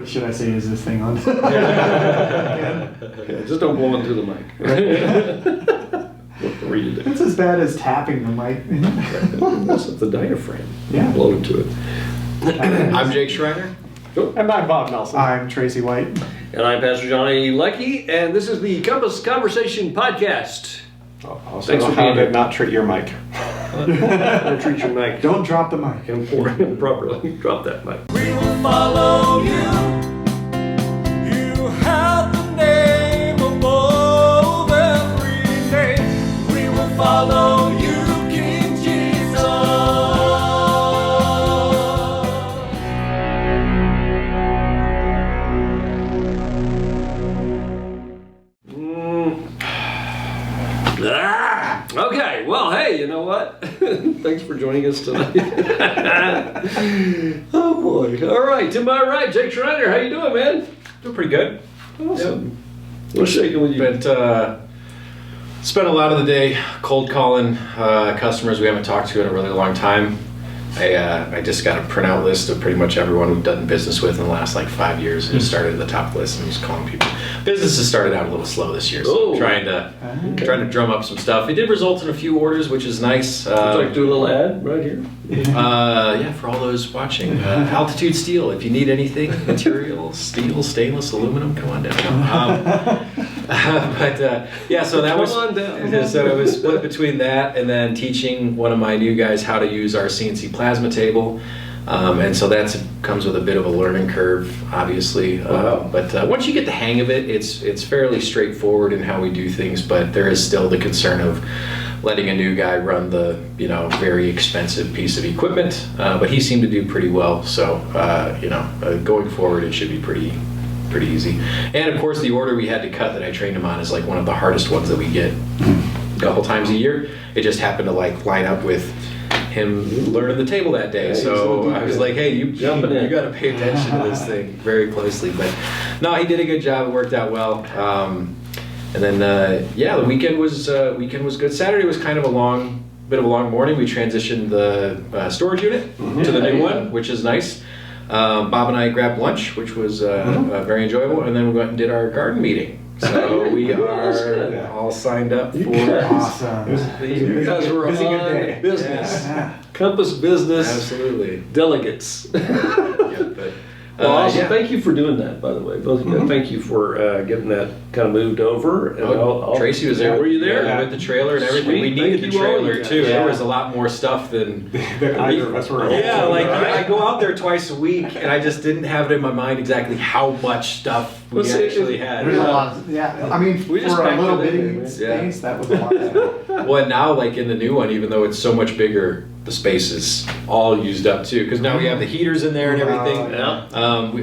Should I say, is this thing on? Yeah, just don't blow into the mic. Read it. It's as bad as tapping the mic. Mess up the diaphragm. Yeah. Blow into it. I'm Jake Schriner. And I'm Bob Nelson. I'm Tracey White. And I'm Pastor Johnny Leckie, and this is the Compass Conversation Podcast. Also, Thanks for how being to here. not treat your mic. Don't treat your mic Don't drop the mic. improperly. Drop that mic. We will follow you. You have the name above every name. We will follow you, King Jesus. Okay, well, hey, you know what? Thanks for joining us tonight. Oh boy! All right, to my right, Jake Schriner. How you doing, man? Doing pretty good. Awesome. What's shaking with you? But spent a lot of the day cold calling customers we haven't talked to in a really long time. I just got a printout list of pretty much everyone we've done business with in the last 5 years. I just started at the top list and just calling people. Business has started out a little slow this year, so I'm trying to drum up some stuff. It did result in a few orders, which is nice. Would you like to do a little ad right here? Yeah, for all those watching, Altitude Steel. If you need anything, materials, steel, stainless, aluminum, come on down. Yeah, so that was Come on down. So it was split between that and then teaching one of my new guys how to use our CNC plasma table. And so that comes with a bit of a learning curve, obviously. Wow. But once you get the hang of it, it's fairly straightforward in how we do things. But there is still the concern of letting a new guy run the very expensive piece of equipment. But he seemed to do pretty well. So going forward, it should be pretty easy. And of course, the order we had to cut that I trained him on is one of the hardest ones that we get a couple times a year. It just happened to line up with him learning the table that day. Yeah, So I was like, hey, you got to pay attention to this thing very closely. But no, he did a good job. It worked out well. And then the weekend was good. Saturday was kind of a bit of a long morning. We transitioned the storage unit to the new one, which is nice. Bob and I grabbed lunch, which was very enjoyable, and then we went and did our garden meeting. So we are all signed up for Awesome. You guys were Busy good on day. business. Yeah. Compass Business absolutely. delegates. Yeah, but, Well, awesome. yeah. Thank you for doing that, by the way. Both of you. Thank you for getting that kind of moved over. And Tracy was there. Were you there? Yeah, with the trailer and everything. Sweet. We needed Thank the you all. trailer too. Yeah. There was a lot more stuff than Either of us were. Yeah, I go out there twice a week, and I just didn't have it in my mind exactly how much stuff we Well, see, actually had. There's a lot. Yeah. I mean, We just for a packed little it in, bitty man. space, that was a lot. Well, now, in the new one, even though it's so much bigger, the space is all used up too. Because now we have the heaters in there and everything.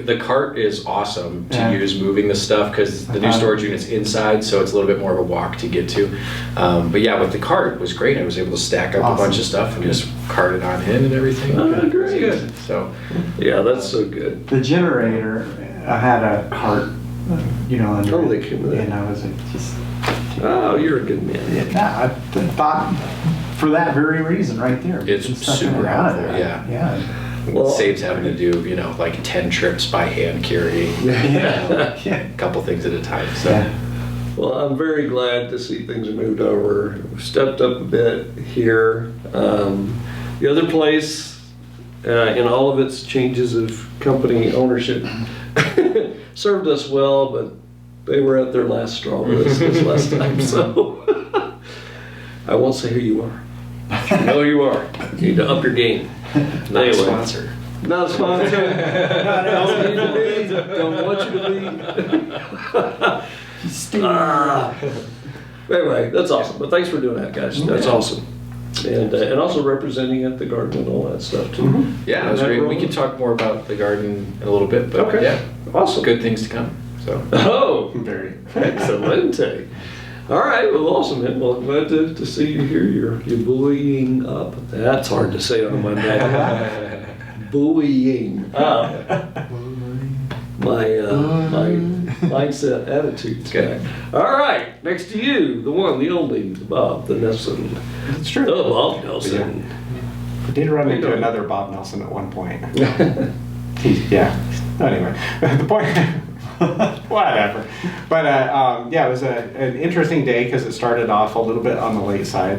The cart is awesome to use moving the stuff because the new storage unit's inside, so it's a little bit more of a walk to get to. But yeah, with the cart, it was great. I was able to stack up a bunch of stuff and just cart it on in and everything. Oh, It was great. good. So Yeah, that's so good. The generator, I had a cart, under Oh, they it, came with it. and I was just. Oh, you're a good man. Yeah, I thought for that very reason, right there. It's Just sucking super it out of helpful, there. yeah. Yeah. Well, it saves having to do 10 trips by hand carrying. Yeah. A couple things at a time. So. Yeah. Well, I'm very glad to see things moved over. We've stepped up a bit here. The other place, in all of its changes of company ownership, served us well, but they were at their last straw with us this last time. So I won't say who you are. No, you are. You need to up your game. Not Anyway. a sponsor. Not a sponsor. Don't need to be. Don't want you to be. Anyway, that's awesome. But thanks for doing that, guys. That's awesome. And also representing at the garden and all that stuff too. Yeah, that was great. We can talk more about the garden in a little bit, but Okay. yeah, Awesome. good things to come. So Oh, Very. excellent. All right, well, awesome, man. Well, glad to see you here. You're buoying up. That's hard to say on Monday. Buoying up. My mindset attitude. Okay. All right, next to you, the one, the only, Bob, the Nelson. It's true. Oh, Bob Nelson. I did run into another Bob Nelson at one point. Yeah. Anyway, the point, whatever. But yeah, it was an interesting day because it started off a little bit on the late side.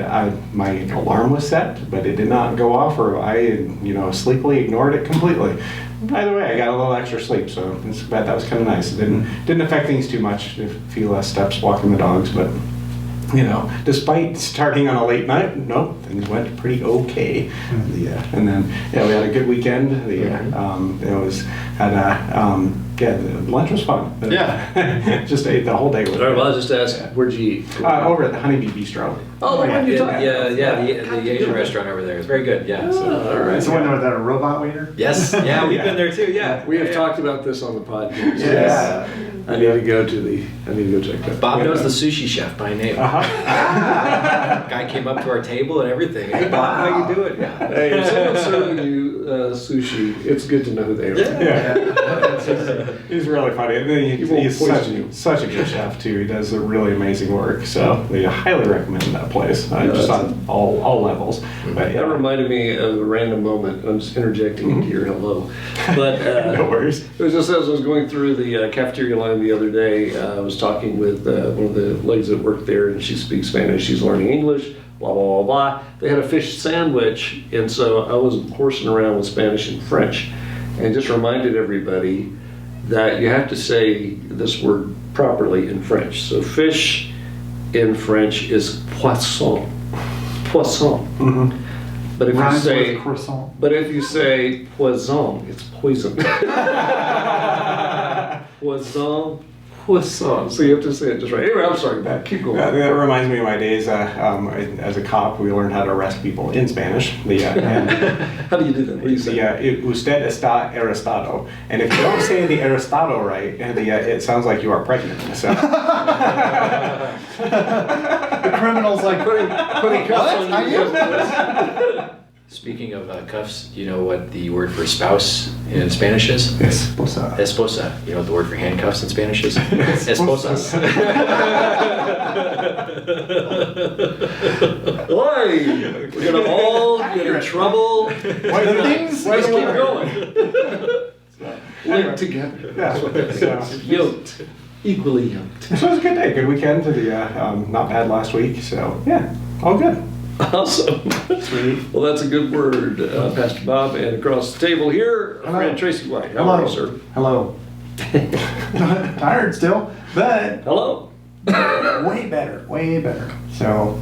My alarm was set, but it did not go off, or I, sleepily ignored it completely. By the way, I got a little extra sleep, so that was kind of nice. It didn't affect things too much. A few less steps walking the dogs, but despite starting on a late night, things went pretty okay. And then we had a good weekend. The lunch was fun. Yeah. Just ate the whole day with All right, well, I'll just ask, where'd you eat? over at the Honeybee Bistro. Oh, the one you talked The Asian restaurant over there is very good. Yeah. So. All right. It's the one with that robot waiter? Yes. Yeah, we've been there too. Yeah. We have talked about this on the podcast. Yes. I need to go check that. Bob knows the sushi chef by name. Guy came up to our table and everything. Hey, Bob, how you doing? Yeah. Hey, if someone's serving you sushi, it's good to know who they are. Yeah. He's really funny. And then he's such a good chef too. He does really amazing work. So we highly recommend that place. Just on all levels. But That reminded me of a random moment. I'm just interjecting into your hello. But no worries. it was just as I was going through the cafeteria line the other day, I was talking with one of the ladies that worked there, and she speaks Spanish. She's learning English, blah, blah, blah, blah. They had a fish sandwich, and so I was horsing around with Spanish and French, and just reminded everybody that you have to say this word properly in French. So fish in French is poisson. Poisson. Mm-hmm. But if Rhymes you say with croissant. But if you say poison, it's poison. Poisson. So you have to say it just right. Anyway, I'm sorry, Matt. Keep going. That reminds me of my days as a cop. We learned how to arrest people in Spanish. How do you do that? What do you say? Usted está arrestado. And if you don't say the arrestado right, it sounds like you are pregnant. So. The criminal's like putting cuffs on you. Speaking of cuffs, do you know what the word for spouse in Spanish is? Esposa. Esposa. You know what the word for handcuffs in Spanish is? Esposas. Boy, we're gonna all get in trouble. Things Let's keep going. Linked together. That's what it is. Yoked. Equally yoked. So it was a good day, good weekend. Not bad last week. So yeah, all good. Awesome. Sweet. Well, that's a good word, Pastor Bob. And across the table here, our Hello. friend Tracey White. How are you, sir? Hello. Tired still, but Hello. way better, way better. So,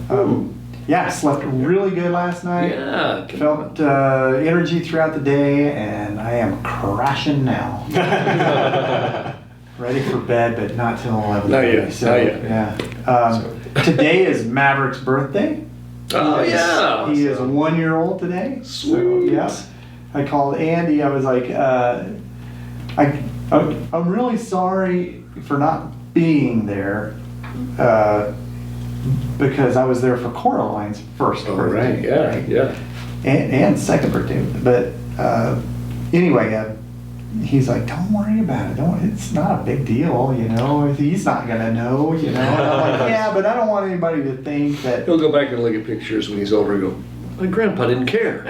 yeah, slept really good last night. Yeah. Felt energy throughout the day, and I am crashing now. Ready for bed, but not till 11. Not yet, So, not yet. yeah. Today is Maverick's birthday. Oh, yeah. He is 1 year old today. So, Sweet. yeah. I called Andy. I was like, I'm really sorry for not being there because I was there for Coraline's first All birthday. right. Yeah. And second birthday. But anyway, he's like, don't worry about it. It's not a big deal, He's not gonna know, And I'm like, yeah, but I don't want anybody to think that. He'll go back and look at pictures when he's older and go, my grandpa didn't care.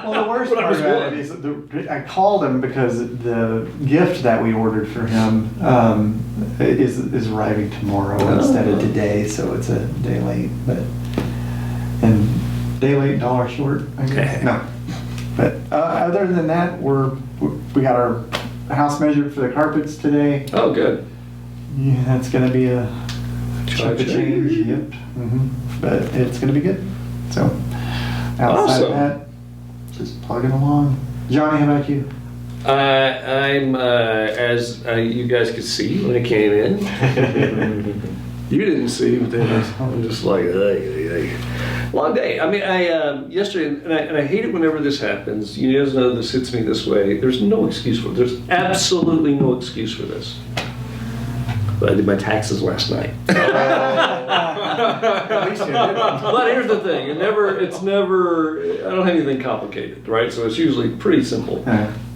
Well, the worst When I part was about one. it is I called him because the gift that we ordered for him is arriving tomorrow instead of today, so it's a day late. And day late, dollar short, I guess. No. But other than that, we got our house measured for the carpets today. Oh, good. Yeah, that's going to be a chunk of change. Yep. But it's going to be good. So outside of that, just plugging along. Johnny, how about you? I'm, as you guys could see when I came in. You didn't see, but then I'm just like, long day. I mean, yesterday, and I hate it whenever this happens. You guys know this hits me this way. There's no excuse for it. There's absolutely no excuse for this. But I did my taxes last night. At least you did. But here's the thing. It's never, I don't have anything complicated, right? So it's usually pretty simple.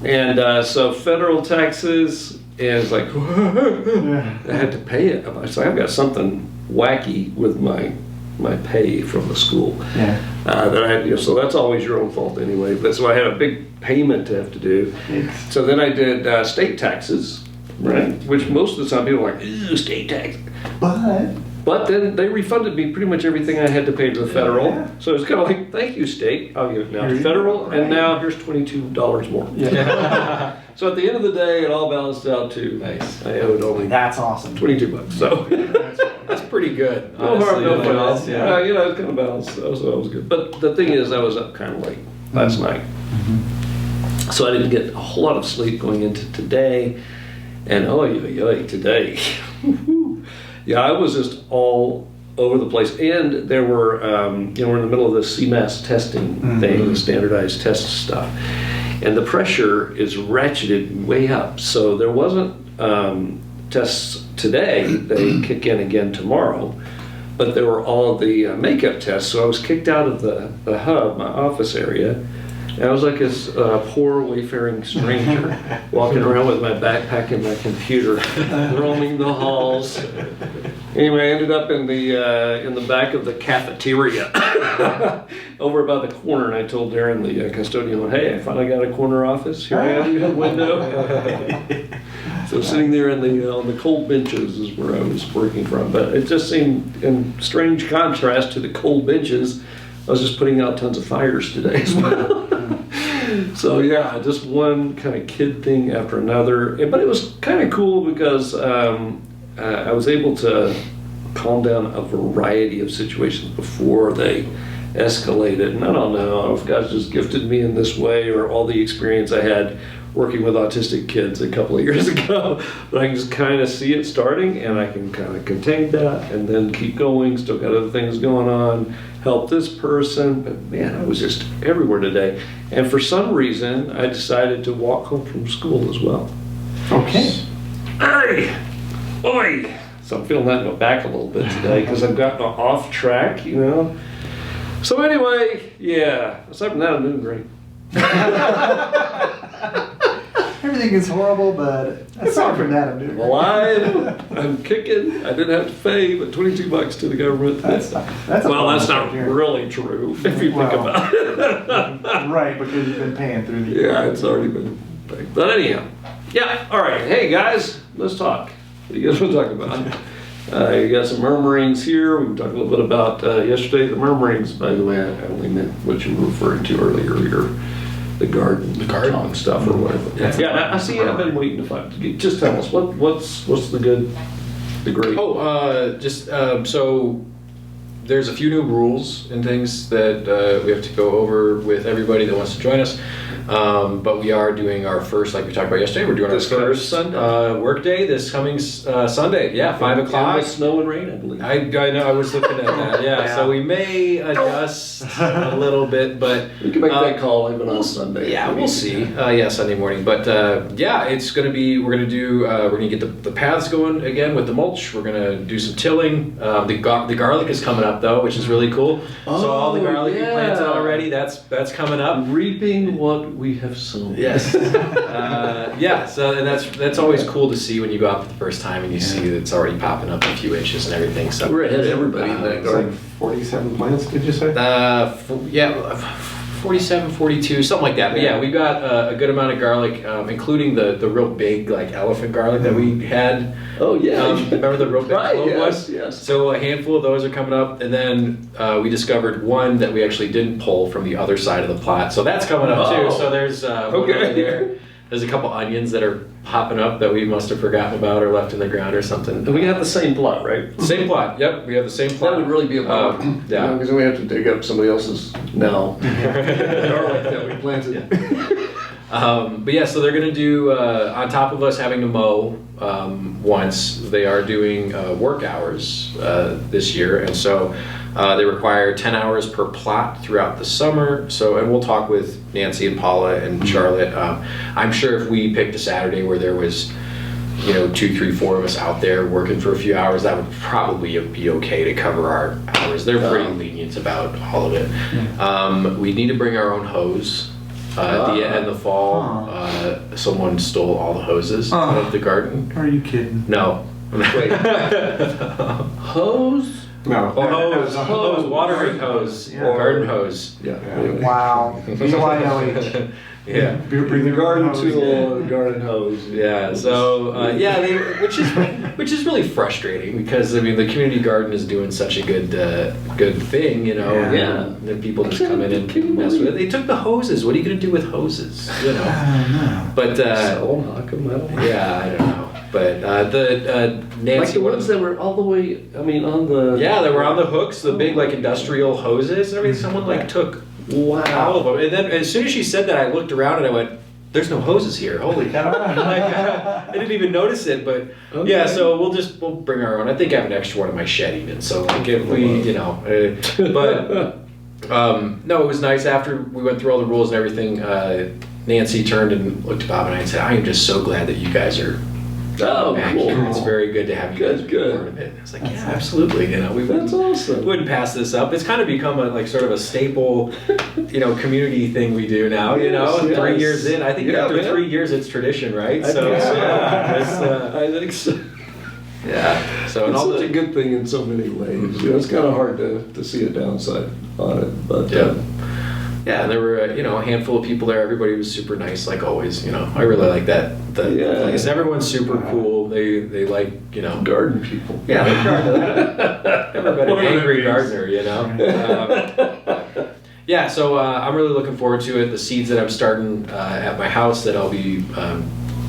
And so federal taxes, and it's like, I had to pay it. So I've got something wacky with my my pay from the school. Yeah. That I had, so that's always your own fault anyway. But so I had a big payment to have to do. It's- So then I did state taxes, right? Which most of the time people are like, ew, state tax. But then they refunded me pretty much everything I had to pay to the federal. Yeah. So it's kind of like, thank you, state. I'll give it now Here to you federal, go. and now here's $22 more. Yeah. So at the end of the day, it all balanced out to Nice. I owed only That's awesome. $22. So That's pretty good. no harm, honestly, no it foul. is, yeah. You know, it's kind of balanced. So that was good. But the thing is, I was up kind of late last night, so I didn't get a whole lot of sleep going into today. And today, yeah, I was just all over the place. And there were, we're in the middle of the CMAS testing thing, the standardized test stuff. And the pressure is ratcheted way up. So there wasn't tests today. They kick in again tomorrow. But there were all of the makeup tests. So I was kicked out of the hub, my office area. And I was like this poor wayfaring stranger walking around with my backpack and my computer, roaming the halls. Anyway, I ended up in the back of the cafeteria, over by the corner, and I told Darren, the custodian, "Hey, I finally got a corner office. Here I am in the window." So sitting there on the cold benches is where I was working from. But it just seemed in strange contrast to the cold benches. I was just putting out tons of fires today as well. So yeah, just one kind of kid thing after another. But it was kind of cool because I was able to calm down a variety of situations before they escalated. And I don't know if God's just gifted me in this way or all the experience I had working with autistic kids a couple of years ago, but I can just kind of see it starting and I can kind of contain that and then keep going, still got other things going on, help this person, but man, I was just everywhere today. And for some reason, I decided to walk home from school as well. Okay. Hey! Oi! So I'm feeling that in my back a little bit today because I've gotten off track, you know. So anyway, yeah, aside from that, I'm doing great. Everything is horrible, but aside from that, I'm doing I'm great. alive, I'm kicking. I didn't have to pay but $22 to the government. That's a Well, that's bonus not right there. really true if you think Well, about it. Right, because you've been paying through the Yeah, it's already been paid. But anyhow, yeah, all right. Hey guys, let's talk. What do you guys want to talk about? You got some murmurings here. We can talk a little bit about yesterday. The murmurings, by the way, I only meant what you were referring to earlier, the garden talk stuff or whatever. Yeah, I see. I've been waiting to find. Just tell us what's the great. So there's a few new rules and things that we have to go over with everybody that wants to join us. But we are doing our first, like we talked about yesterday, we're doing This our coming first Sunday. work day this coming Sunday. Yeah, 5 o'clock. With snow and rain, I believe. I know, I was looking at that. Yeah, Yeah. so we may adjust a little bit, but We can make that call even on Sunday. yeah, we'll see. Yeah, Sunday morning. But yeah, it's going to be, we're going to get the paths going again with the mulch. We're going to do some tilling. The garlic is coming up though, which is really cool. So all the garlic you planted already, that's coming up. Reaping what we have sown. Yes. Yeah. So and that's always cool to see when you go out for the first time and you see that it's already popping up a few inches and everything. So We're ahead of everybody in that It's like garden. 47 plants, did you say? yeah, 47, 42, something like that. But yeah, we've got a good amount of garlic, including the real big like elephant garlic that we had. Oh yeah. Remember the real big Right, clove yes, one? yes. So a handful of those are coming up, and then we discovered one that we actually didn't pull from the other side of the plot. So that's coming up too. Oh. So there's one Okay. over there. There's a couple onions that are popping up that we must have forgotten about or left in the ground or something. And we have the same plot, right? Same plot. Yep, we have the same plot. That would really be a problem. Yeah. Because then we have to dig up somebody else's now garlic that we planted. But yeah, so they're going to do, on top of us having to mow once, they are doing work hours this year. And so they require 10 hours per plot throughout the summer. So, and we'll talk with Nancy and Paula and Charlotte. I'm sure if we picked a Saturday where there was, 2, 3, 4 of us out there working for a few hours, that would probably be okay to cover our hours. They're pretty lenient about all of it. We need to bring our own hose. At the end of the fall, someone stole all the hoses out of the garden. Are you kidding? No. Wait. Hose? No. Hose, watering hose, Yeah. garden hose. Yeah. Wow. BYOH. Yeah. Bring the garden hose. tool, the garden hose. Yeah, so which is really frustrating because I mean the community garden is doing such a good thing, you know. Yeah. And then people just come in and mess with it. They took the hoses. What are you going to do with hoses? You know. I don't know. But Sell them, knock them out. yeah, I don't know. But the Nancy Like the ones that were all the way, I mean, on the... yeah, they were on the hooks, the big like industrial hoses and everything. Someone like took all of them. And then as soon as she said that, I looked around and I went, "There's no hoses here. Holy cow!" Like, I didn't even notice it. But Okay. yeah, so we'll bring our own. I think I have an extra one in my shed even. So like if we, you know, no, it was nice after we went through all the rules and everything. Nancy turned and looked at Bob and I and said, "I am just so glad that you guys are Oh, back cool. here. It's very good to have you guys be Good. part of it." I was like, "Yeah, absolutely." You know, we That's awesome. wouldn't pass this up. It's kind of become a like sort of a staple, you know, community thing we do now. You know, Yes, 3 yes. years in, I think Yeah, after man. 3 years it's tradition, right? I think so. yeah, it's, I think so. yeah. So and It's all such a the good thing in so many ways. You know, it's kind of hard to see a downside on it, but yeah, and there were you know a handful of people there. Everybody was super nice, like always. You know, I really like that. Yeah. Place. Everyone's super cool. They like you know. garden people. Yeah, they're gardening. Never been an Whatever that angry means. gardener, you know. Yeah, so I'm really looking forward to it. The seeds that I'm starting at my house that I'll be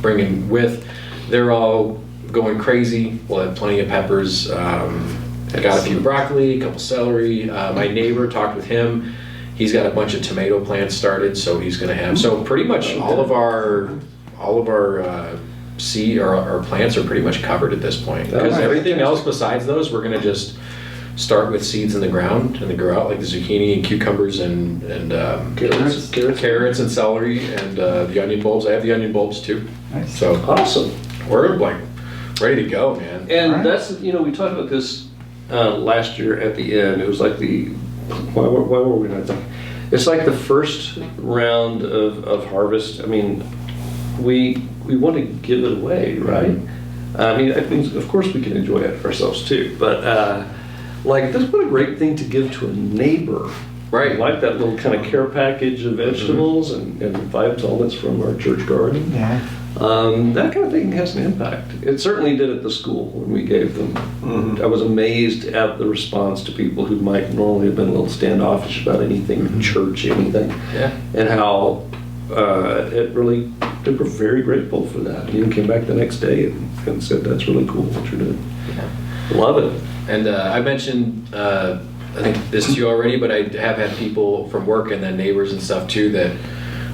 bringing with, they're all going crazy. We'll have plenty of peppers. I got a few broccoli, a couple celery. My neighbor, talked with him. He's got a bunch of tomato plants started, so he's going to have. So pretty much all of our seed or our plants are pretty much covered at this point. Because Oh, everything else besides those, we're going to just start with seeds in the ground and they grow out like the zucchini and cucumbers and carrots and celery and the onion bulbs. I have the onion bulbs too. Nice. So Awesome. we're like ready to go, man. And Alright. that's, you know, we talked about this last year at the end. It was like why were we not talking? It's like the first round of harvest. I mean, we want to give it away, right? I mean, of course we can enjoy it ourselves too, but like this, what a great thing to give to a neighbor. Right. Like that little kind of care package of vegetables and 5 tallnuts from our church garden. Yeah. That kind of thing has an impact. It certainly did at the school when we gave them. I was amazed at the response to people who might normally have been a little standoffish about anything, church, anything, Yeah. and how they were very grateful for that. And even came back the next day and said, "That's really cool what you're doing." Yeah. Love it. And I mentioned, I think this to you already, but I have had people from work and then neighbors and stuff too that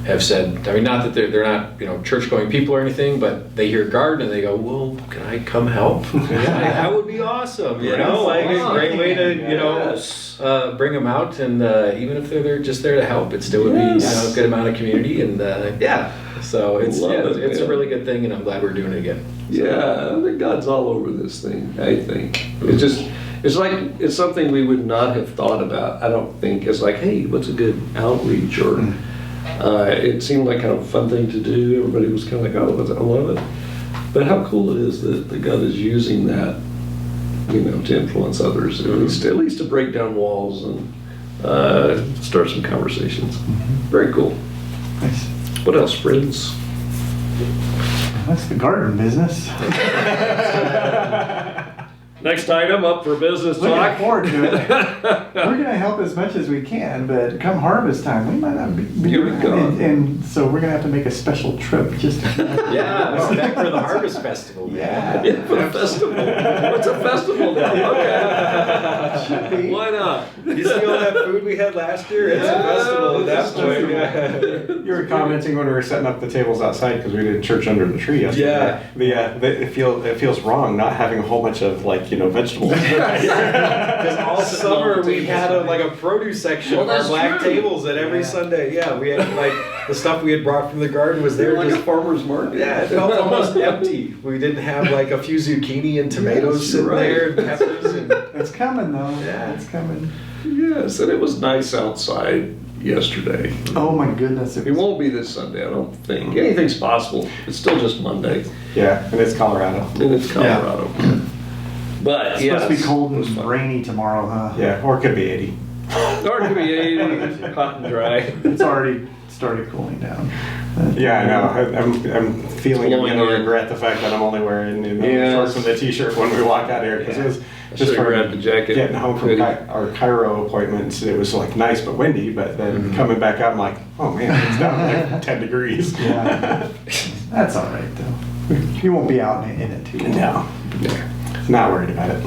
have said, I mean, not that they're not, you know, church-going people or anything, but they hear garden and they go, "Well, can I come help?" Yeah, that would be awesome, you know, like a great way to, you know, bring them out, and even if they're just there to help, it still would be, you know, a good amount of community, and yeah, so it's a really good thing, and I'm glad we're doing it again. Yeah, I think God's all over this thing, I think. It's something we would not have thought about, I don't think. It's like, hey, what's a good outreach? Or it seemed like kind of a fun thing to do. Everybody was kind of like, oh, I love it. But how cool it is that God is using that, you know, to influence others, at least to break down walls and start some conversations. Very cool. Nice. What else, friends? That's the garden business. Next item up for business Looking talk. forward to it. We're gonna help as much as we can, but come harvest time, we might not be Here we go. and so we're gonna have to make a special trip just to Yeah, back for the Harvest Festival, man. Yeah. Yeah, for the festival. What's a festival now? Okay. Should be. Why not? You see all that food we had last year? It's a festival at that point. Yeah. You were commenting when we were setting up the tables outside because we did church under the tree yesterday. It feels wrong not having a whole bunch of vegetables. Because all summer we had a produce section Well, of our that's black true. tables, and every Sunday, we had the stuff we had brought from the garden was there. They're like just, a farmer's market. yeah, it felt almost empty. We didn't have a few zucchini and tomatoes Yes, sitting you're right. there, and peppers, and It's coming though. Yeah. It's coming. Yes, and it was nice outside yesterday. Oh my goodness. It won't be this Sunday, I don't think. Anything's possible. It's still just Monday, Yeah, and it's Colorado. and it's Colorado. But It's yeah, supposed to be cold it was and fun. rainy tomorrow, huh? Yeah, or it could be 80. Or it could be 80, hot and dry. It's already started cooling down. Yeah, I know. I'm feeling I'm Blowing going to in. regret the fact that I'm only wearing Yes. shorts and the t-shirt when we walk out here because it was I just should've from grabbed the jacket. getting home from Hoodie. our Cairo appointments. It was like nice but windy, but then coming back out, I'm like, oh man, it's down like 10 degrees. Yeah. That's all right, though. You won't be out in it too long. No, not worried about it.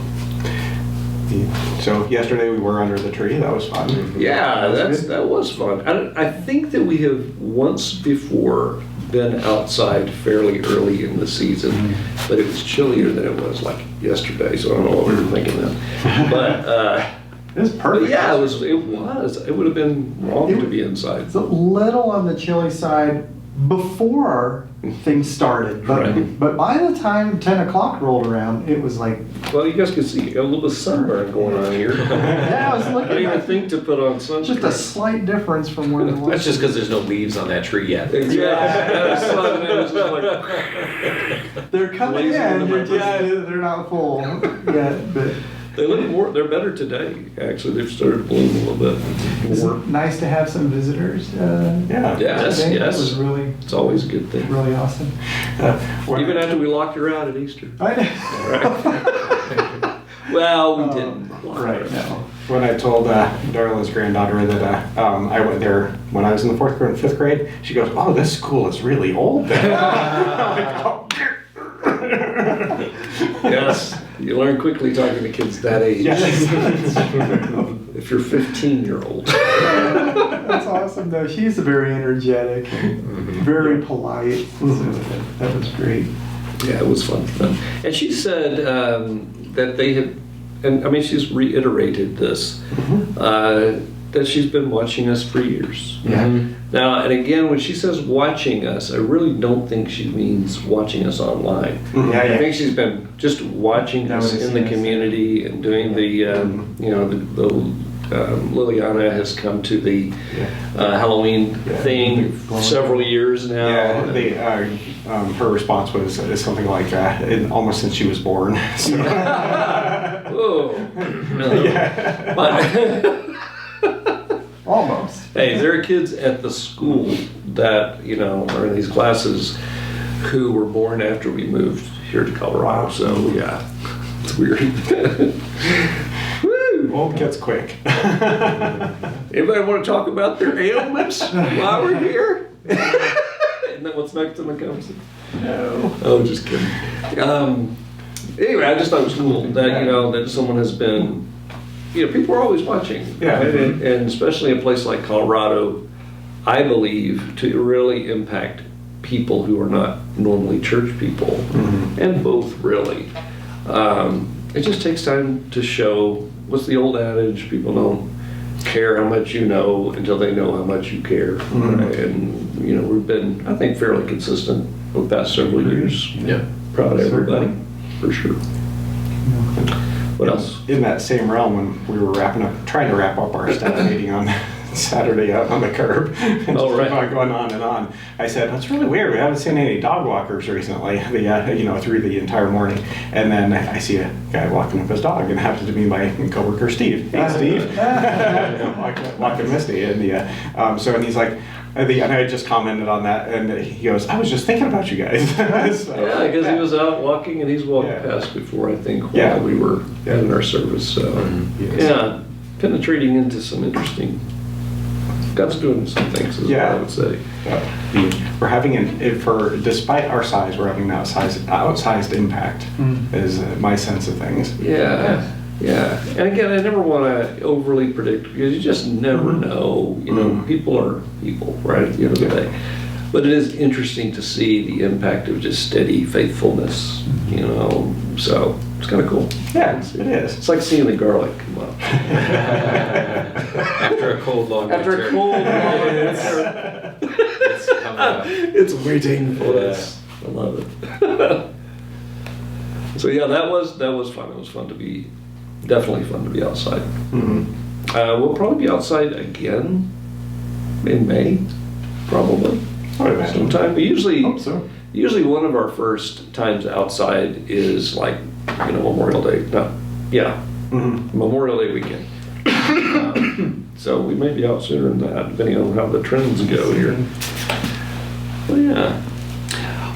So yesterday we were under the tree. That was fun. Yeah, That's that was fun. I think that we have once before been outside fairly early in the season, but it was chillier than it was like yesterday, so I don't know what we were thinking then. But It was perfect. But yeah, it was. It would have been wrong to be inside. It's a little on the chilly side before things started, but Right. but by the time 10 o'clock rolled around, it was like, Well, you guys can see a little bit of sunburn going on here. yeah, I was I looking didn't even at think to put on sunscreen. just a slight difference from where it was. That's just because there's no leaves on that tree yet. They're coming Blazing in, into my they're not full yet, but They look more. They're better today. Actually, they've started to bloom a little bit. it's More. nice to have some visitors. Yeah. Yes, today. That yes. was really, It's always a good thing. really awesome. When- Even after we locked her out at Easter. I Well, we didn't. Right, no. When I told Darla's granddaughter that I went there when I was in the 4th grade and 5th grade, she goes, "Oh, this school is really old." Yes, you learn quickly talking to kids that age. Yes. If you're 15, you're old. That's awesome, though. She's very energetic, and very polite. So that was great. Yeah, it was fun. And she said that they had, and I mean, she's reiterated this, that she's been watching us for years. Yeah. Now, and again, when she says watching us, I really don't think she means watching us online. Yeah, I think she's been just watching us in the Noticing us. community and doing the, you know, Liliana has come to the Halloween thing several years now. Yeah, her response was something like, almost since she was born. So, Oh, no. yeah. But, Almost. hey, there are kids at the school that, you know, are in these classes who were born after we moved here to Colorado. Wow. So, yeah, it's weird. Woo! Old gets quick. Anybody want to talk about their ailments while we're here? Isn't that what's next on the conversation? No. Oh, just kidding. Anyway, I just thought it was cool that, you know, that someone has been, you know, people are always watching. Yeah. Right? And especially a place like Colorado, I believe, to really impact people who are not normally church people, and both really. It just takes time to show, what's the old adage, people don't care how much you know until they know how much you care. Right? And, you know, we've been, I think, fairly consistent over the past several years. Yeah. Proud of everybody, for sure. What else? In that same realm, when we were trying to wrap up our staff meeting on Saturday out on the curb, and Oh, just right. keep on going on and on, I said, "That's really weird. We haven't seen any dog walkers recently." You know, through the entire morning, and then I see a guy walking up his dog, and it happens to be my coworker Steve. Hey, Steve, walking Misty, and so and he's like. And I just commented on that, and he goes, "I was just thinking about you guys." So, Yeah, because he was out walking and he's walked Yeah. past before, I think, while Yeah. we were having our service. So, yeah, penetrating into some interesting, God's doing some things, is what I would say. We're having despite our size, we're having an outsized impact, is my sense of things. Yeah, yeah. And again, I never want to overly predict because you just never know. You know, people are people, right, at the end of the day. But it is interesting to see the impact of just steady faithfulness, you know, so it's kind of cool. Yeah, it is. It's like seeing the garlic come up. After a cold, long After a winter. cold It's coming up. it's waiting for us. I love it. So yeah, that was fun. It was fun to be, definitely fun to be outside. We'll probably be outside again in May, probably. I would imagine. Sometime. But Hope so. usually one of our first times outside is like Memorial Day. No, yeah, Mm-hmm. Memorial Day weekend. So we may be out sooner than that, depending on how the trends go here. Well, yeah.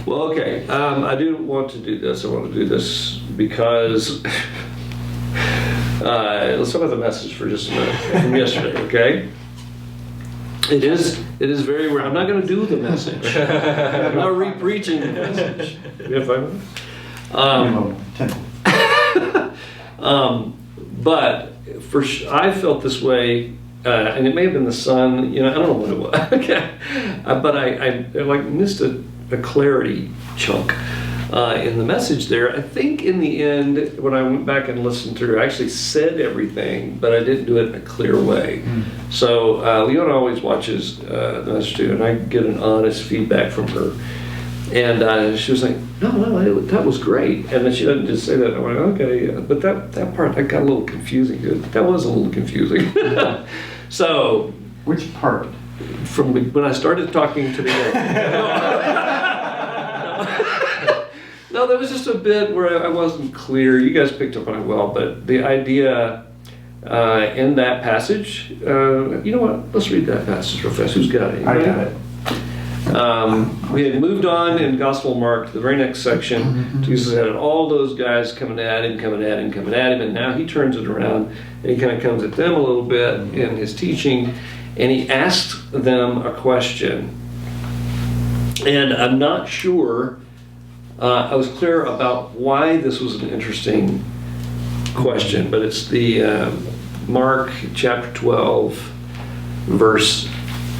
Well, okay. I do want to do this. I want to do this because let's talk about the message for just a minute from yesterday. Okay. It is very rare. I'm not going to do the message. I'm not re-preaching the message. If I'm. But I felt this way, and it may have been the sun. I don't know what it was. Okay, but I like missed a clarity chunk in the message there. I think in the end, when I went back and listened through, I actually said everything, but I didn't do it in a clear way. So Leona always watches the message too, and I get an honest feedback from her. And she was like, no, that was great. And then she doesn't just say that. I went, okay, yeah. But that part, that got a little confusing. That was a little confusing. So. Which part? From when I started talking to the No, there was just a bit where I wasn't clear. You guys picked up on it well, but the idea in that passage, you know what? Let's read that passage real fast. Who's got it? I got it. We had moved on in Gospel Mark to the very next section. Jesus had all those guys coming at him, and now he turns it around and he kind of comes at them a little bit in his teaching, and he asks them a question. And I'm not sure I was clear about why this was an interesting question, but it's the Mark chapter 12, verse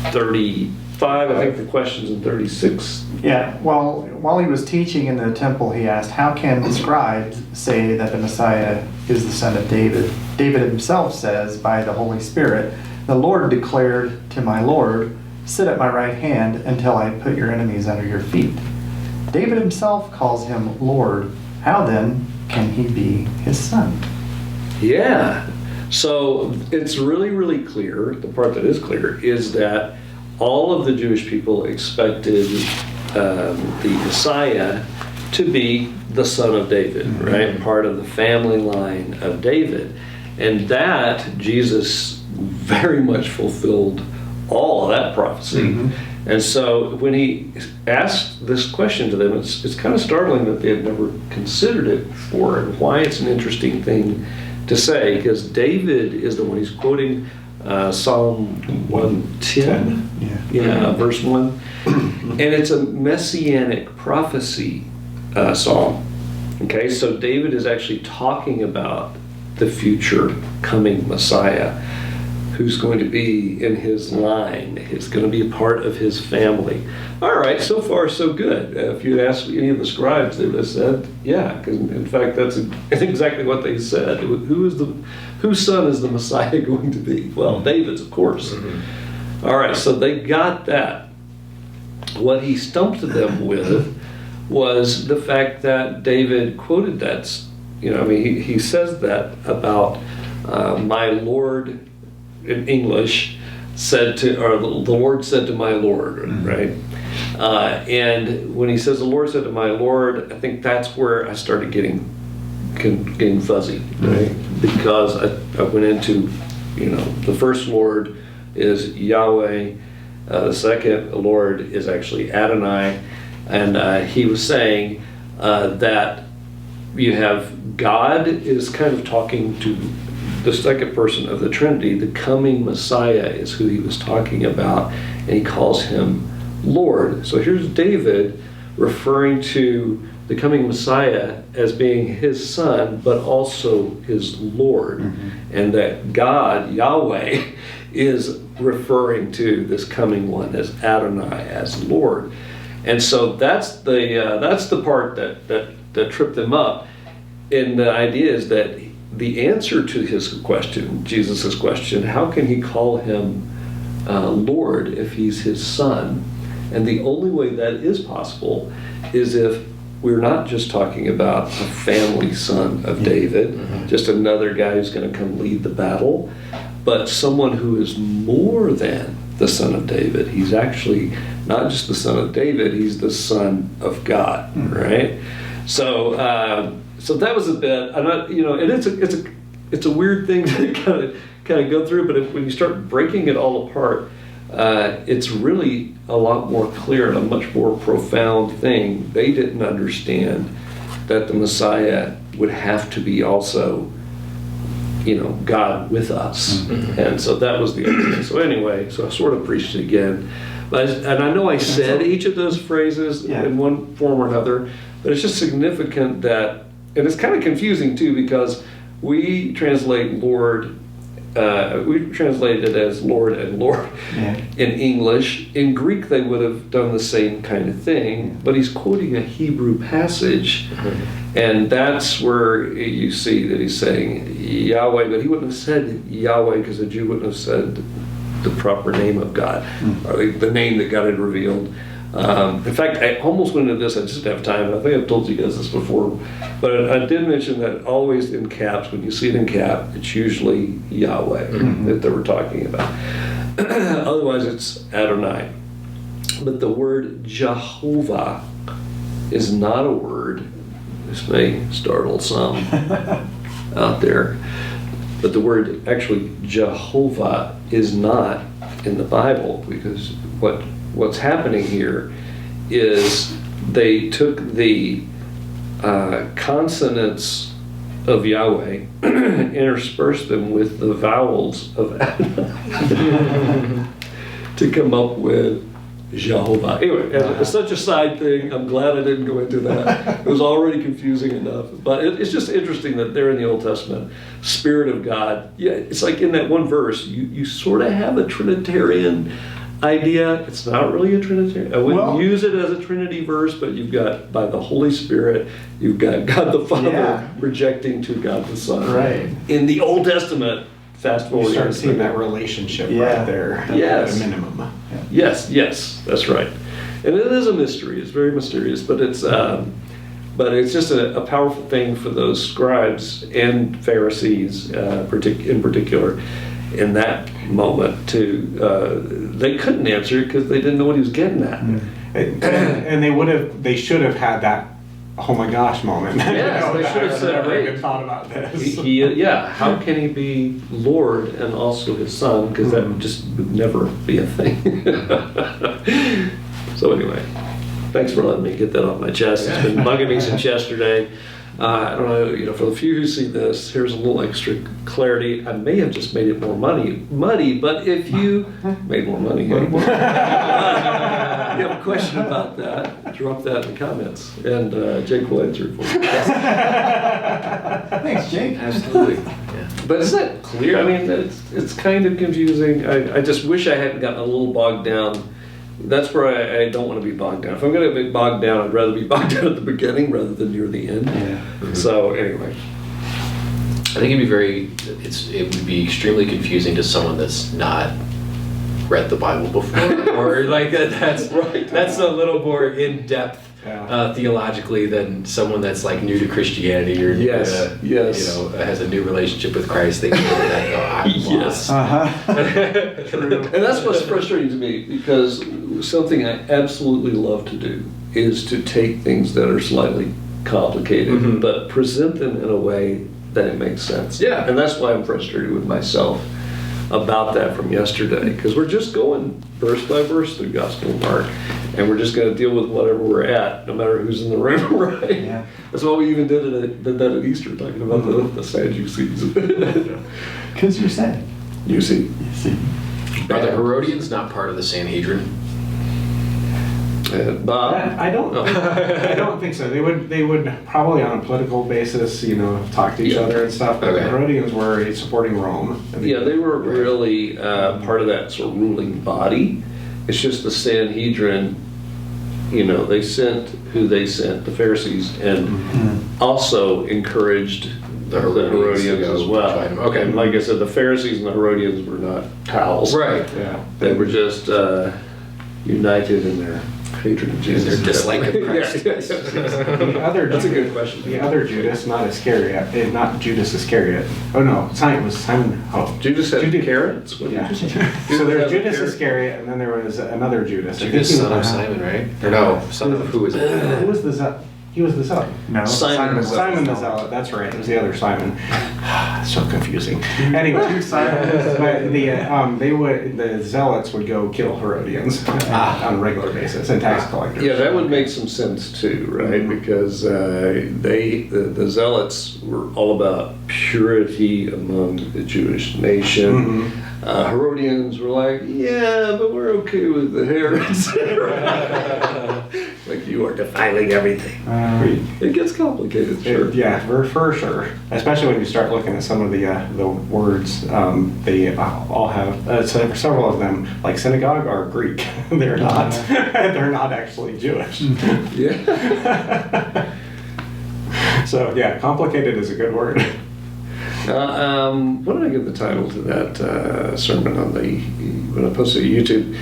35. I think the question's in 36. Yeah, well, while he was teaching in the temple, he asked, how can the scribes say that the Messiah is the son of David? David himself says, by the Holy Spirit, the Lord declared to my Lord, sit at my right hand until I put your enemies under your feet. David himself calls him Lord. How then can he be his son? Yeah. So it's really, really clear. The part that is clear is that all of the Jewish people expected the Messiah to be the son of David, right? Part of the family line of David. And that Jesus very much fulfilled all of that prophecy. And so when he asked this question to them, it's kind of startling that they had never considered it before, and why it's an interesting thing to say, because David is the one he's quoting Psalm 110, verse 1. And it's a messianic prophecy psalm. Okay, so David is actually talking about the future coming Messiah, who's going to be in his line, is going to be a part of his family. All right, so far so good. If you asked any of the scribes, they would have said, yeah, because in fact that's exactly what they said. Whose son is the Messiah going to be? Well, David's, of course. All right, so they got that. What he stumped them with was the fact that David quoted that. He says that about my Lord. In English, the Lord said to my Lord, right? And when he says the Lord said to my Lord, I think that's where I started getting fuzzy, right? Because I went into, the first Lord is Yahweh, the second Lord is actually Adonai, and he was saying that you have God is kind of talking to the second person of the Trinity. The coming Messiah is who he was talking about, and he calls him Lord. So here's David referring to the coming Messiah as being his son, but also his Lord, and that God, Yahweh, is referring to this coming one as Adonai, as Lord. And so that's the part that tripped them up. And the idea is that the answer to his question, Jesus' question, how can he call him Lord if he's his son? And the only way that is possible is if we're not just talking about a family son of David, just another guy who's going to come lead the battle, but someone who is more than the son of David. He's actually not just the son of David, he's the son of God, right? So so that was a bit, and it's a weird thing to kind of go through, but when you start breaking it all apart, it's really a lot more clear and a much more profound thing. They didn't understand that the Messiah would have to be also, God with us. Mm-hmm. And so that was the idea. So anyway, so I sort of preached it again. And I know I said each of those phrases in one form or another, but it's just significant that, and it's kind of confusing too, because we translate Lord, we translate it as Lord and Lord in English. In Greek, they would have done the same kind of thing, but he's quoting a Hebrew passage, and that's where you see that he's saying Yahweh, but he wouldn't have said Yahweh because a Jew wouldn't have said the proper name of God, or the name that God had revealed. In fact, I almost went into this, I just didn't have time, and I think I've told you guys this before, but I did mention that always in caps, when you see it in cap, it's usually Yahweh that they were talking about. Otherwise, it's Adonai. But the word Jehovah is not a word. This may startle some out there. But the word, actually, Jehovah is not in the Bible, because what's happening here is they took the consonants of Yahweh, interspersed them with the vowels of Adonai to come up with Jehovah. Anyway, it's such a side thing. I'm glad I didn't go into that. It was already confusing enough. But it's just interesting that there in the Old Testament, Spirit of God, it's like in that one verse, you sort of have a Trinitarian idea. It's not really a Trinitarian. I wouldn't use it as a Trinity verse, but you've got, by the Holy Spirit, you've got God the Father projecting to God the Son. Right. In the Old Testament, fast forward. You start seeing that relationship right there at a minimum. Yes, that's right. And it is a mystery. It's very mysterious, but it's just a powerful thing for those scribes and Pharisees in particular in that moment they couldn't answer because they didn't know what he was getting at. And they should have had that oh my gosh moment. Yes, they should have said, never even thought about this. How can he be Lord and also his son? Because that just would never be a thing. So anyway, thanks for letting me get that off my chest. It's been bugging me since yesterday. I don't know, for the few who see this, here's a little extra clarity. I may have just made it more muddy, but if you made more money, you have a question about that, drop that in the comments, and Jake will answer it for you. Thanks, Jake. Absolutely. But is that clear? I mean, it's kind of confusing. I just wish I hadn't gotten a little bogged down. That's where I don't want to be bogged down. If I'm going to be bogged down, I'd rather be bogged down at the beginning rather than near the end. So anyway. I think it would be extremely confusing to someone that's not read the Bible before, or like that's right. That's a little more in depth theologically than someone that's like new to Christianity or has a new relationship with Christ. They can look at that and go, I'm lost. And that's what's frustrating to me, because something I absolutely love to do is to take things that are slightly complicated, but present them in a way that it makes sense. Yeah, and that's why I'm frustrated with myself about that from yesterday, because we're just going verse by verse through Gospel of Mark, and we're just going to deal with whatever we're at, no matter who's in the room, right? Yeah. That's why we even did that at Easter, talking about the Sadducees. Because you're sad. You see. Are the Herodians not part of the Sanhedrin? Bob? I don't think so. They would probably on a political basis, talk to each other and stuff. But the Herodians were supporting Rome. They were really part of that sort of ruling body. It's just the Sanhedrin. They sent who they sent, the Pharisees, and also encouraged the Herodians as well. Okay, and like I said, the Pharisees and the Herodians were not pals. Right. Yeah. They were just united in their hatred of Jesus. Their dislike of Christ. That's a good question. The other Judas, not Judas Iscariot. Oh no, it was Simon. Oh, Judas had carrots. Yeah. So there was Judas Iscariot, and then there was another Judas. Judas, son of Simon, right? Or no, son of who was it? Who was the He was the Zealot. No, Simon was Simon the Zealot, that's right. It was the other Simon. So confusing. Anyway, Two Simons. but the Zealots would go kill Herodians on a regular basis and tax collectors. Yeah, that would make some sense too, right? Because the Zealots were all about purity among the Jewish nation. Herodians were like, yeah, but we're okay with the Herods. Like, you are defiling everything. It gets complicated, sure. Yeah, for sure. Especially when you start looking at some of the words, they all have several of them, like synagogue, are Greek. They're not. They're not actually Jewish. Yeah. So yeah, complicated is a good word. What did I give the title to that sermon on when I posted to YouTube?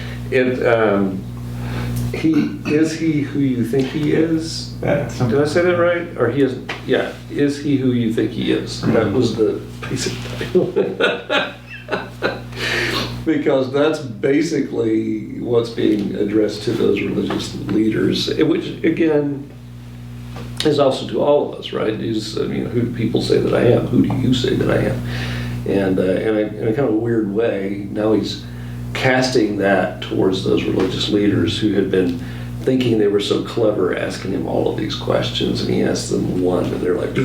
He who you think he is? Did I say that right? Or he is? Yeah. Is he who you think he is? That was the basic title. Because that's basically what's being addressed to those religious leaders, which again is also to all of us, right? Who do people say that I am? Who do you say that I am? And in a kind of weird way, now he's casting that towards those religious leaders who had been thinking they were so clever, asking him all of these questions, and he asked them one, and they're like,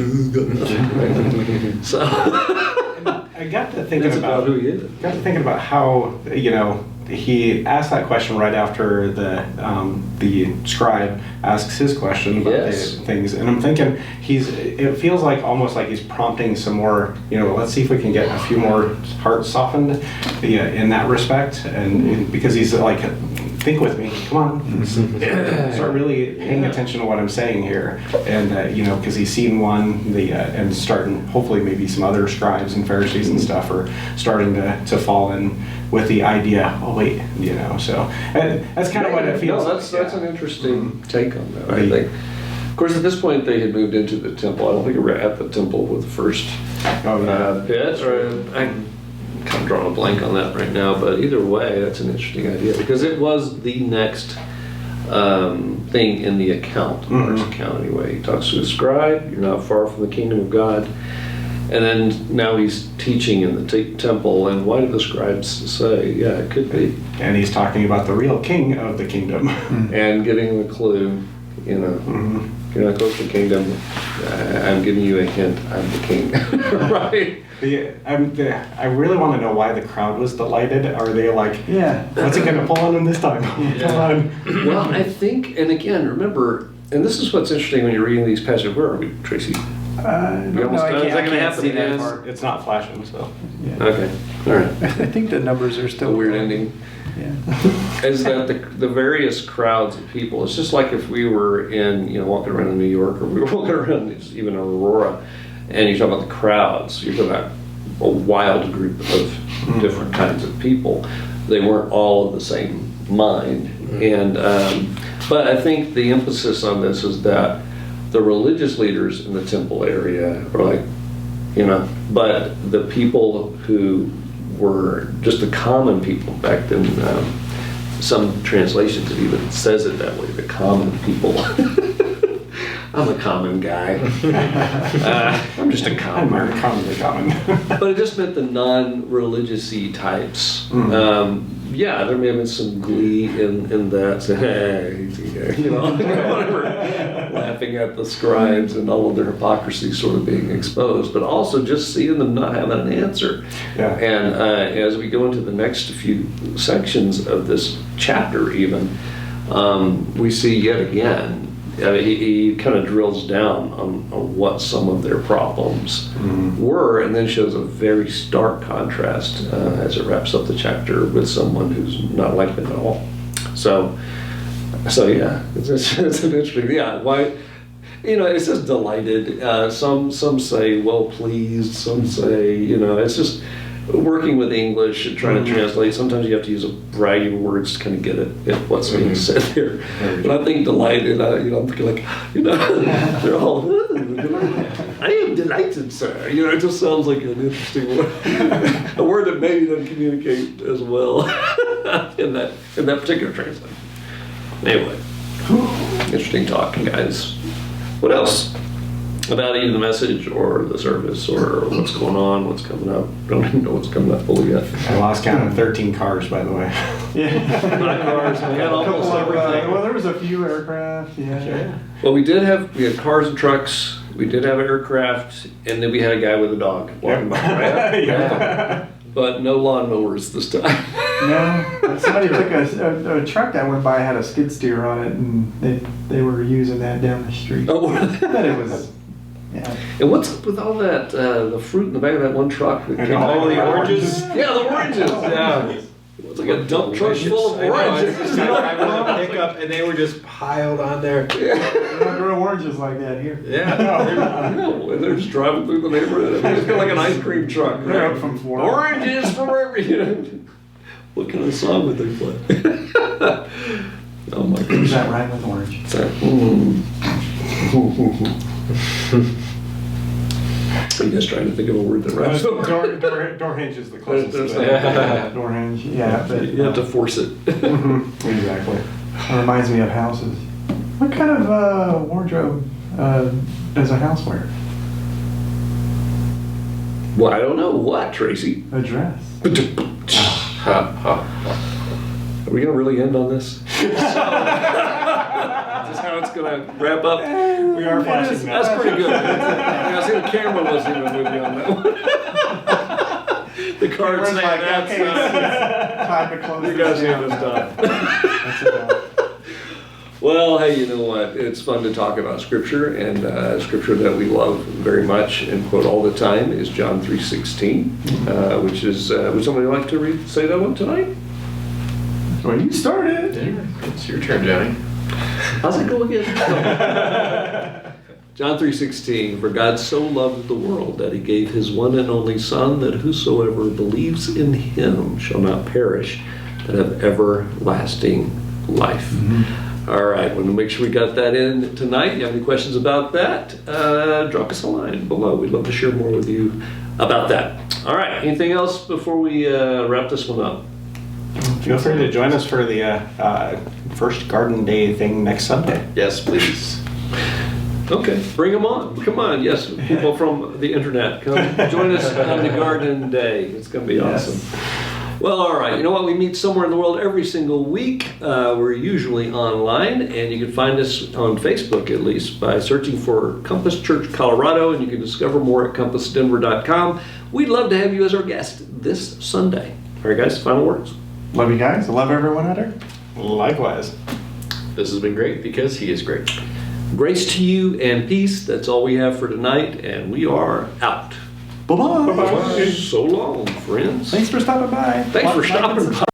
so I got to thinking about who he is. Got to thinking about how he asked that question right after the scribe asks his question about the things, and I'm thinking it feels like almost like he's prompting some more, let's see if we can get a few more hearts softened in that respect, and because he's like, think with me, come on, start really paying attention to what I'm saying here, and because he's seen one, and starting, hopefully maybe some other scribes and Pharisees and stuff are starting to fall in with the idea, oh wait, so that's kind of what it feels like. That's an interesting take on that, I think. Of course, at this point, they had moved into the temple. I don't think we were at the temple with the first bit, or I'm kind of drawing a blank on that right now, but either way, that's an interesting idea, because it was the next thing in the account, Mark's account anyway. He talks to a scribe, you're not far from the kingdom of God. And then now he's teaching in the temple, and why do the scribes say, yeah, it could be? And he's talking about the real king of the kingdom. And giving him a clue, you're not close to the kingdom, I'm giving you a hint, I'm the king, right? I really want to know why the crowd was delighted. Are they like, what's it going to pull on him this time? Come on. Well, I think, and again, remember, and this is what's interesting when you're reading these passages. Where are we, Tracy? I can't see that part. It's not flashing, so. Yeah. Okay, all right. I think the numbers are still A weird ending. Yeah. Is that the various crowds of people? It's just like if we were walking around in New York, or we were walking around even in Aurora, and you talk about the crowds. You're talking about a wild group of different kinds of people. They weren't all of the same mind, and but I think the emphasis on this is that the religious leaders in the temple area are like, but the people who were just the common people back then, some translations it even says it that way, the common people. I'm a common guy. I'm just a common. I'm commonly common. But it just meant the non-religious-y types. There may have been some glee in that, so, hey, whatever, laughing at the scribes and all of their hypocrisy sort of being exposed, but also just seeing them not having an answer. Yeah. And as we go into the next few sections of this chapter even, we see yet again, he kind of drills down on what some of their problems were, and then shows a very stark contrast as it wraps up the chapter with someone who's not like them at all. So yeah, it's an interesting. Yeah, why? It says delighted. Some say well pleased. Some say it's just working with English and trying to translate. Sometimes you have to use a variety of words to kind of get at what's being said there. But I think delighted, I'm thinking like, they're all, I am delighted, sir. It just sounds like an interesting word. A word that maybe doesn't communicate as well in that particular translation. Anyway, interesting talk, guys. What else about either the message or the service or what's going on, what's coming up? Don't even know what's coming up fully yet. I lost count of 13 cars, by the way. Yeah. 9 cars, we had almost everything. Well, there was a few aircraft, yeah. Well, we had cars and trucks, we did have aircraft, and then we had a guy with a dog walking by, right? Yeah. But no lawnmowers this time. No, somebody took a truck that went by, had a skid steer on it, and they were using that down the street. Oh, But it was, yeah. and what's up with all that, the fruit in the back of that one truck? That And came all back? the oranges. Yeah, the oranges, yeah. It's like a dump truck full of I know, I was oranges. just driving a pickup and they were just piled on there. We don't grow oranges like that here. Yeah. No, and they're just driving through the neighborhood. I mean, it's kind of like an ice cream truck. They're Right? up from Florida. Oranges for every, you know. What kind of song would they play? Oh my Is gosh. that right with orange? It's like, Are you guys trying to think of a word that rhymes? Door hinge is the closest. There's to that. Orange, yeah. But, You have to force it. Exactly. It reminds me of houses. What kind of wardrobe does a house wear? Well, I don't know. What, Tracy? A dress. Are we going to really end on this? Is this how it's going to wrap up? We are flashing now. That's pretty good. I see the camera wasn't even with me on that one. The card's saying that's Time to close you this guys need down. to stop. That's enough. Well, hey, you know what? It's fun to talk about Scripture, and Scripture that we love very much and quote all the time is John 3:16, which is, would somebody like to say that one tonight? Well, you started. It's your turn, Johnny. How's it go again? John 3:16, for God so loved the world that he gave his one and only Son, that whosoever believes in him shall not perish, but have everlasting life. All right, want to make sure we got that in tonight. You have any questions about that? Drop us a line below. We'd love to share more with you about that. All right, anything else before we wrap this one up? Feel free to join us for the first Garden Day thing next Sunday. Yes, please. Okay, bring them on. Come on, yes, people from the internet, come join us on the Garden Day. It's going to be Yes. awesome. Well, all right. You know what? We meet somewhere in the world every single week. We're usually online, and you can find us on Facebook, at least, by searching for Compass Church Colorado, and you can discover more at compassdenver.com. We'd love to have you as our guest this Sunday. All right, guys, final words. Love you guys. I love everyone out there. Likewise. This has been great because he is great. Grace to you and peace. That's all we have for tonight, and we are out. Bye-bye. Bye-bye. So long, friends. Thanks for stopping by. Thanks for Like and stopping by.